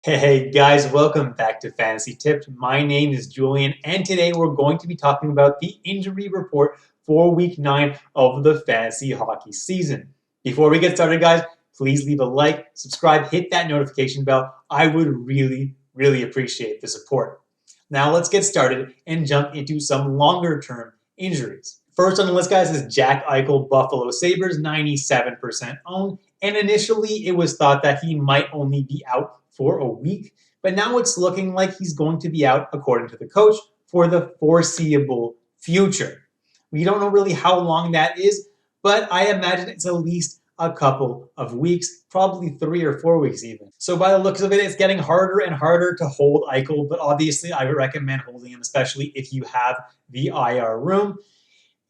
Hey guys, welcome back to Fantasy Tips. My name is Julian, and today we're going to be talking about the injury report for week 9 of the fantasy hockey season. Before we get started, guys, please leave a like, subscribe, hit that notification bell. I would really appreciate the support. Now let's get started and jump into some longer term injuries. First on the list, guys, is Jack Eichel, Buffalo Sabres, 97% owned. And initially, it was thought that he might only be out for a week, but now it's looking like he's going to be out, according to the coach, for the foreseeable future. We don't know really how long that is, but I imagine it's at least a couple of weeks, probably 3 or 4 weeks even. So by the looks of it, it's getting harder and harder to hold Eichel, but obviously I would recommend holding him, especially if you have the IR room.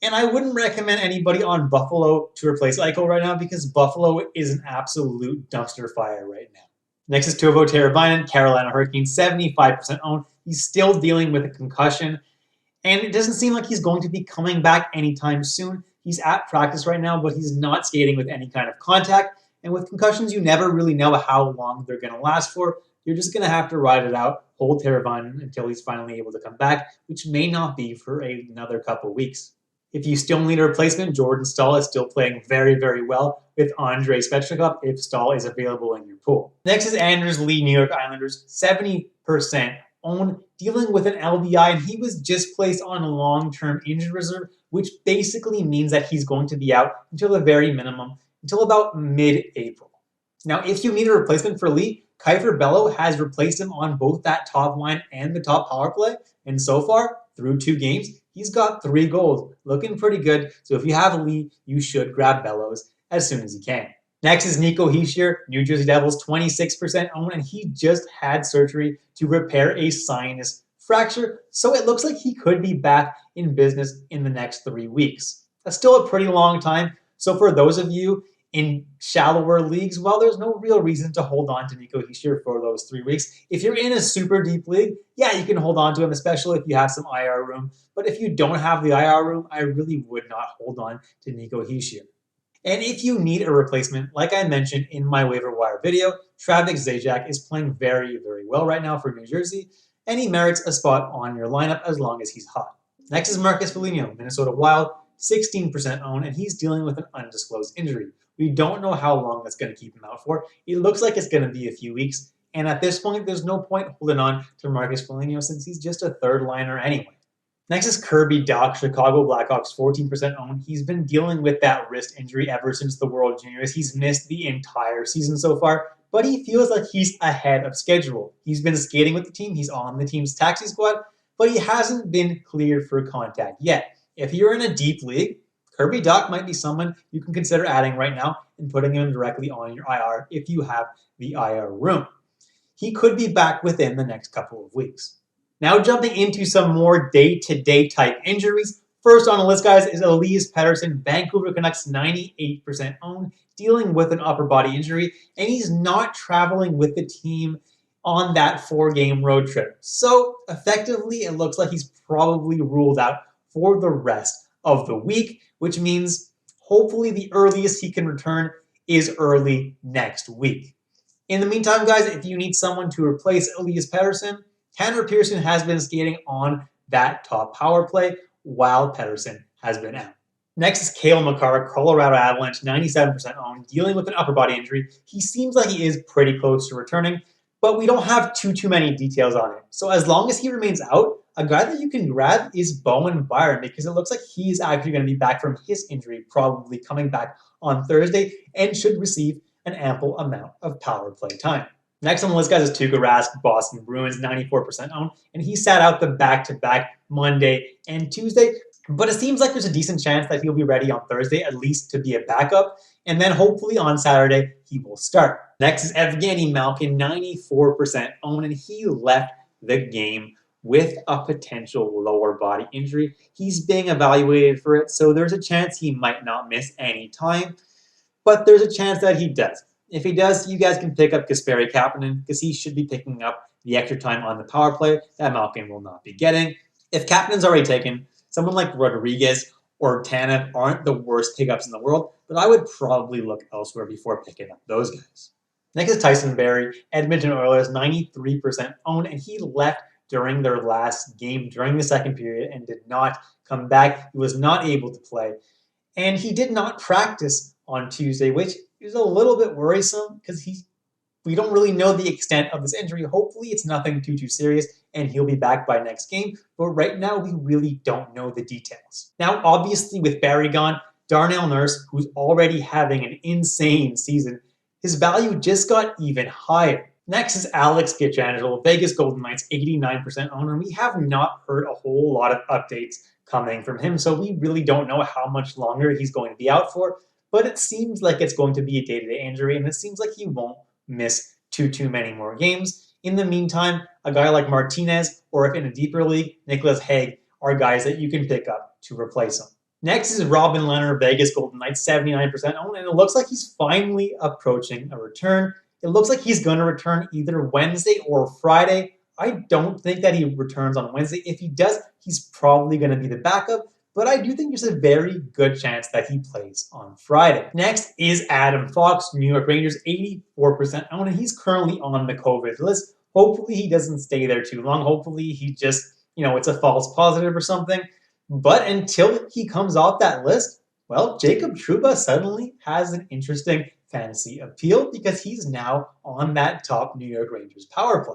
And I wouldn't recommend anybody on Buffalo to replace Eichel right now because Buffalo is an absolute dumpster fire right now. Next is Teuvo Teravainen, Carolina Hurricanes, 75% owned. He's still dealing with a concussion, and it doesn't seem like he's going to be coming back anytime soon. He's at practice right now, but he's not skating with any kind of contact. And with concussions, you never really know how long they're going to last for. You're just going to have to ride it out, hold Teravainen until he's finally able to come back, which may not be for another couple weeks. If you still need a replacement, Jordan Staal is still playing very well with Andrei Svechnikov if Staal is available in your pool. Next is Anders Lee, New York Islanders, 70% owned, dealing with an LBI, and he was just placed on long-term injury reserve, which basically means that he's going to be out until the very minimum, until about mid-April. Now, if you need a replacement for Lee, Kiefer Bello has replaced him on both that top line and the top power play, and so far, through 2 games, he's got 3 goals, looking pretty good. So if you have Lee, you should grab Bellows as soon as you can. Next is Nico Hischier, New Jersey Devils, 26% owned, and he just had surgery to repair a sinus fracture. So it looks like he could be back in business in the next 3 weeks. That's still a pretty long time. So for those of you in shallower leagues, well, there's no real reason to hold on to Nico Hischier for those 3 weeks. If you're in a super deep league, yeah, you can hold on to him, especially if you have some IR room. But if you don't have the IR room, I really would not hold on to Nico Hischier. And if you need a replacement, like I mentioned in my waiver wire video, Travis Zajac is playing very well right now for New Jersey, and he merits a spot on your lineup as long as he's hot. Next is Marcus Foligno, Minnesota Wild, 16% owned, and he's dealing with an undisclosed injury. We don't know how long that's going to keep him out for. It looks like it's going to be a few weeks, and at this point, there's no point holding on to Marcus Foligno since he's just a third liner anyway. Next is Kirby Dach, Chicago Blackhawks, 14% owned. He's been dealing with that wrist injury ever since the World Juniors. He's missed the entire season so far, but he feels like he's ahead of schedule. He's been skating with the team. He's on the team's taxi squad, but he hasn't been cleared for contact yet. If you're in a deep league, Kirby Dach might be someone you can consider adding right now and putting him directly on your IR if you have the IR room. He could be back within the next couple of weeks. Now jumping into some more day-to-day type injuries. First on the list, guys, is Elias Pettersson, Vancouver Canucks, 98% owned, dealing with an upper body injury, and he's not traveling with the team on that 4-game road trip. So effectively, it looks like he's probably ruled out for the rest of the week, which means hopefully the earliest he can return is early next week. In the meantime, guys, if you need someone to replace Elias Pettersson, Tanner Pearson has been skating on that top power play while Pettersson has been out. Next is Cale Makar, Colorado Avalanche, 97% owned, dealing with an upper body injury. He seems like he is pretty close to returning, but we don't have too many details on it. So as long as he remains out, a guy that you can grab is Bowen Byron because it looks like he's actually going to be back from his injury, probably coming back on Thursday, and should receive an ample amount of power play time. Next on the list, guys, is Tuukka Rask, Boston Bruins, 94% owned, and he sat out the back-to-back Monday and Tuesday, but it seems like there's a decent chance that he'll be ready on Thursday, at least to be a backup, and then hopefully on Saturday, he will start. Next is Evgeny Malkin, 94% owned, and he left the game with a potential lower body injury. He's being evaluated for it, so there's a chance he might not miss any time, but there's a chance that he does. If he does, you guys can pick up Kasperi Kapanen because he should be picking up the extra time on the power play that Malkin will not be getting. If Kapanen's already taken, someone like Rodriguez or Tanev aren't the worst pickups in the world, but I would probably look elsewhere before picking up those guys. Next is Tyson Berry, Edmonton Oilers, 93% owned, and he left during their last game during the second period and did not come back. He was not able to play. And he did not practice on Tuesday, which is a little bit worrisome because we don't really know the extent of this injury. Hopefully, it's nothing too serious and he'll be back by next game. But right now, we really don't know the details. Now, obviously, with Barry gone, Darnell Nurse, who's already having an insane season, his value just got even higher. Next is Alex Pietrangelo, Vegas Golden Knights, 89% owner. We have not heard a whole lot of updates coming from him, so we really don't know how much longer he's going to be out for. But it seems like it's going to be a day-to-day injury, and it seems like he won't miss too many more games. In the meantime, a guy like Martinez, or if in a deeper league, Nicholas Hague, are guys that you can pick up to replace him. Next is Robin Lehner, Vegas Golden Knights, 79% owned, and it looks like he's finally approaching a return. It looks like he's going to return either Wednesday or Friday. I don't think that he returns on Wednesday. If he does, he's probably going to be the backup, but I do think there's a very good chance that he plays on Friday. Next is Adam Fox, New York Rangers, 84% owned, and he's currently on the COVID list. Hopefully he doesn't stay there too long. Hopefully he just, it's a false positive or something. But until he comes off that list, well, Jacob Trouba suddenly has an interesting fantasy appeal because he's now on that top New York Rangers power play.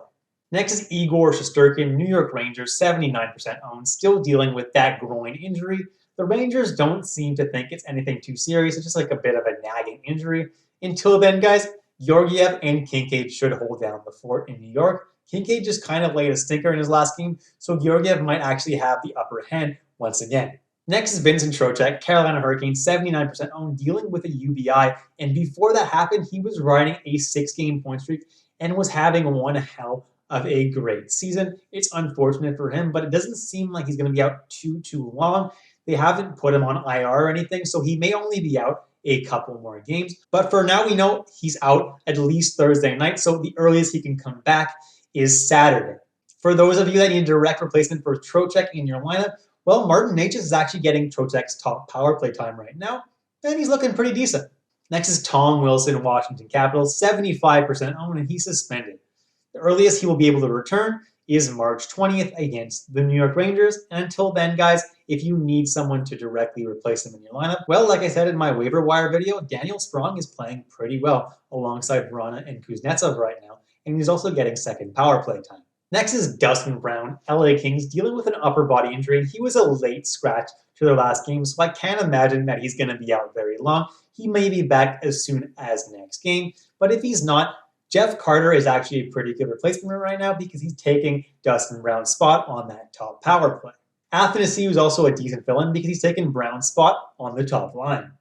Next is Igor Shesterkin, New York Rangers, 79% owned, still dealing with that groin injury. The Rangers don't seem to think it's anything too serious. It's just like a bit of a nagging injury. Until then, guys, Georgiev and Kincaid should hold down the fort in New York. Kincaid just kind of laid a stinker in his last game, so Georgiev might actually have the upper hand once again. Next is Vincent Trocheck, Carolina Hurricanes, 79% owned, dealing with a UBI. And before that happened, he was riding a 6-game point streak and was having one hell of a great season. It's unfortunate for him, but it doesn't seem like he's going to be out too long. They haven't put him on IR or anything, so he may only be out a couple more games. But for now, we know he's out at least Thursday night, so the earliest he can come back is Saturday. For those of you that need a direct replacement for Trocheck in your lineup, well, Martin Necas is actually getting Trocheck's top power play time right now, and he's looking pretty decent. Next is Tom Wilson, Washington Capitals, 75% owned, and he's suspended. The earliest he will be able to return is March 20th against the New York Rangers. And until then, guys, if you need someone to directly replace him in your lineup, well, like I said in my waiver wire video, Daniel Sprong is playing pretty well alongside Vrana and Kuznetsov right now, and he's also getting second power play time. Next is Dustin Brown, LA Kings, dealing with an upper body injury, and he was a late scratch to their last game, so I can't imagine that he's going to be out very long. He may be back as soon as next game, but if he's not, Jeff Carter is actually a pretty good replacement right now because he's taking Dustin Brown's spot on that top power play. Athanasiou is also a decent fill-in because he's taken Brown's spot on the top line.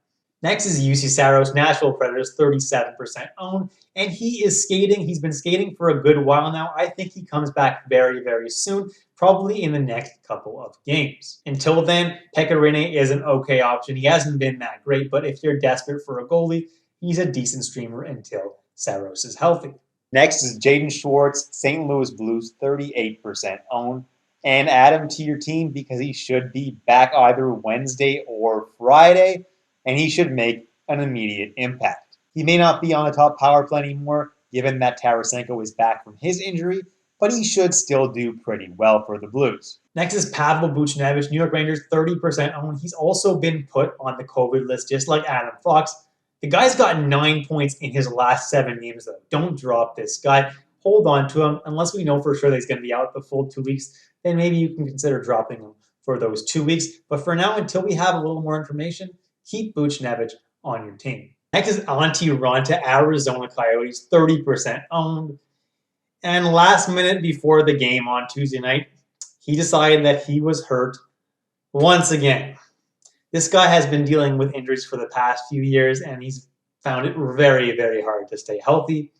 Next is UC Saros, Nashville Predators, 37% owned, and he is skating. He's been skating for a good while now. I think he comes back very soon, probably in the next couple of games. Until then, Pekka Rinne is an okay option. He hasn't been that great, but if you're desperate for a goalie, he's a decent streamer until Saros is healthy. Next is Jaden Schwartz, St. Louis Blues, 38% owned. And add him to your team because he should be back either Wednesday or Friday, and he should make an immediate impact. He may not be on the top power play anymore, given that Tarasenko is back from his injury, but he should still do pretty well for the Blues. Next is Pavel Buchnevich, New York Rangers, 30% owned. He's also been put on the COVID list, just like Adam Fox. The guy's got 9 points in his last 7 games, though. Don't drop this guy. Hold on to him. Unless we know for sure that he's going to be out the full 2 weeks, then maybe you can consider dropping him for those 2 weeks. But for now, until we have a little more information, keep Buchnevich on your team. Next is Antti Ranta, Arizona Coyotes, 30% owned. And last minute before the game on Tuesday night, he decided that he was hurt once again. This guy has been dealing with injuries for the past few years, and he's found it very hard to stay healthy.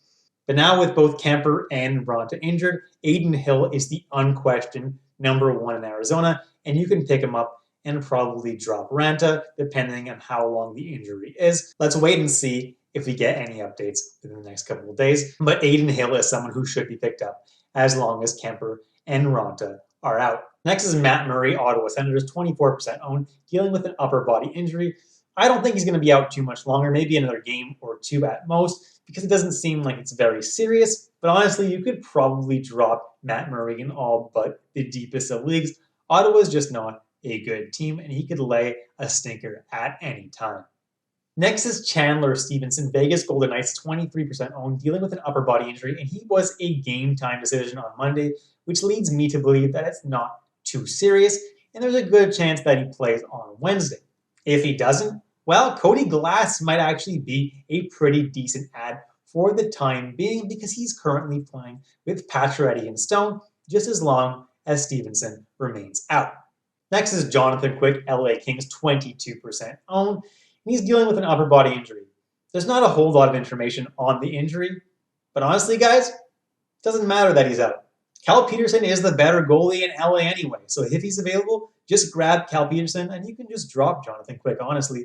But now with both Kemper and Ranta injured, Adin Hill is the unquestioned #1 in Arizona, and you can pick him up and probably drop Ranta, depending on how long the injury is. Let's wait and see if we get any updates within the next couple of days. But Adin Hill is someone who should be picked up as long as Kemper and Ranta are out. Next is Matt Murray, Ottawa Senators, 24% owned, dealing with an upper body injury. I don't think he's going to be out too much longer, maybe another game or two at most, because it doesn't seem like it's very serious. But honestly, you could probably drop Matt Murray in all but the deepest of leagues. Ottawa's just not a good team, and he could lay a stinker at any time. Next is Chandler Stevenson, Vegas Golden Knights, 23% owned, dealing with an upper body injury, and he was a game time decision on Monday, which leads me to believe that it's not too serious, and there's a good chance that he plays on Wednesday. If he doesn't, well, Cody Glass might actually be a pretty decent add for the time being because he's currently playing with Pacioretty and Stone just as long as Stevenson remains out. Next is Jonathan Quick, LA Kings, 22% owned. He's dealing with an upper body injury. There's not a whole lot of information on the injury, but honestly, guys, it doesn't matter that he's out. Cal Peterson is the better goalie in LA anyway, so if he's available, just grab Cal Peterson and you can just drop Jonathan Quick, honestly,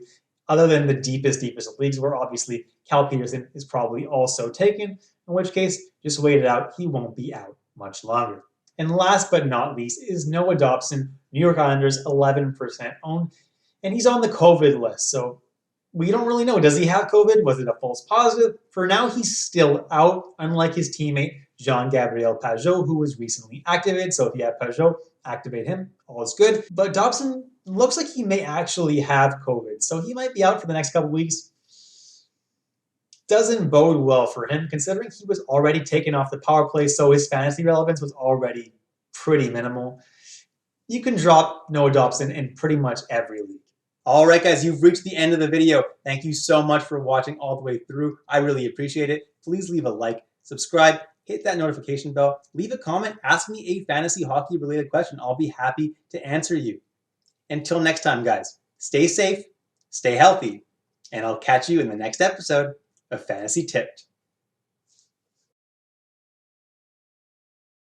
other than the deepest of leagues where obviously Cal Peterson is probably also taken, in which case, just wait it out. He won't be out much longer. And last but not least is Noah Dobson, New York Islanders, 11% owned, and he's on the COVID list, so we don't really know. Does he have COVID? Was it a false positive? For now, he's still out, unlike his teammate, Jean-Gabriel Pageau, who was recently activated. So if you have Pageau, activate him. All is good. But Dobson looks like he may actually have COVID. So he might be out for the next couple weeks. Doesn't bode well for him, considering he was already taken off the power play, so his fantasy relevance was already pretty minimal. You can drop Noah Dobson in pretty much every league. All right, guys, you've reached the end of the video. Thank you so much for watching all the way through. I really appreciate it. Please leave a like, subscribe, hit that notification bell, leave a comment, ask me a fantasy hockey related question. I'll be happy to answer you. Until next time, guys, stay safe, stay healthy, and I'll catch you in the next episode of Fantasy Tipped.